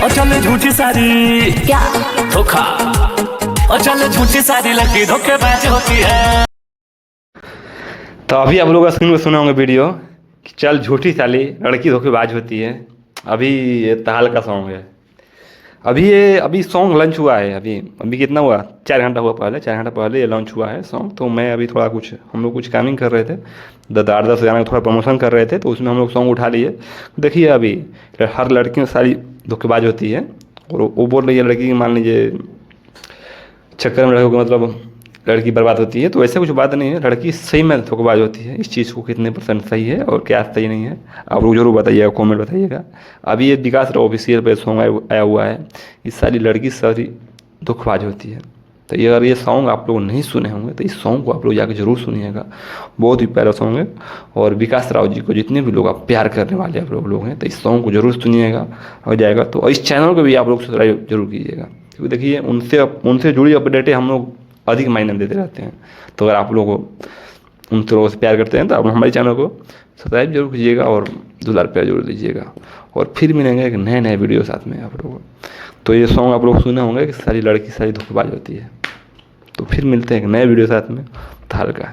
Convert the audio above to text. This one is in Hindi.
और चले झूठी सारी क्या? धोखा, और चले झूठी सारी लड़की धोखेबाज होती है। तो अभी आप लोग स्क्रीन में सुने होंगे वीडियो कि चल झूठी साली लड़की धोखेबाज होती है। अभी ये ताल का सॉन्ग है। अभी सॉन्ग लॉन्च हुआ है। अभी कितना हुआ, 4 घंटा हुआ, पहले 4 घंटा पहले ये लॉन्च हुआ है सॉन्ग। तो मैं अभी थोड़ा कुछ, हम लोग कुछ कामिंग कर रहे थे, 8-10 गाने का थोड़ा प्रमोशन कर रहे थे, तो उसमें हम लोग सॉन्ग उठा लिए। देखिए अभी हर लड़की में सारी धोखेबाज होती है, और वो बोल रही है लड़की की, मान लीजिए चक्कर में रहोगे मतलब लड़की बर्बाद होती है। तो ऐसा कुछ बात नहीं है, लड़की सही में धोखेबाज होती है। इस चीज़ को कितने % सही है और क्या सही नहीं है, आप लोग जरूर बताइएगा, कमेंट बताइएगा। अभी ये विकास राव ऑफिशियल पे सॉन्ग आया हुआ है, इस सारी लड़की सारी धोखेबाज होती है। तो ये अगर ये सॉन्ग आप लोग नहीं सुने होंगे तो इस सॉन्ग को आप लोग जाकर जरूर सुनिएगा, बहुत ही प्यारा सॉन्ग है। और विकास राव जी को जितने भी लोग आप प्यार करने वाले आप लोग हैं, तो इस सॉन्ग को जरूर सुनिएगा हो जाएगा। तो इस चैनल को भी आप लोग सब्सक्राइब जरूर कीजिएगा, क्योंकि देखिए उनसे जुड़ी अपडेटें हम लोग अधिक मायने देते रहते हैं। तो अगर आप लोग उन लोगों से प्यार करते हैं तो आप हमारे चैनल को सब्सक्राइब जरूर कीजिएगा और 2 रुपया जरूर दीजिएगा। और फिर मिलेंगे एक नए वीडियो साथ में आप लोगों को। तो ये सॉन्ग आप लोग सुने होंगे कि सारी लड़की सारी धोखेबाज होती है। तो फिर मिलते हैं एक नए वीडियो साथ में। ताल का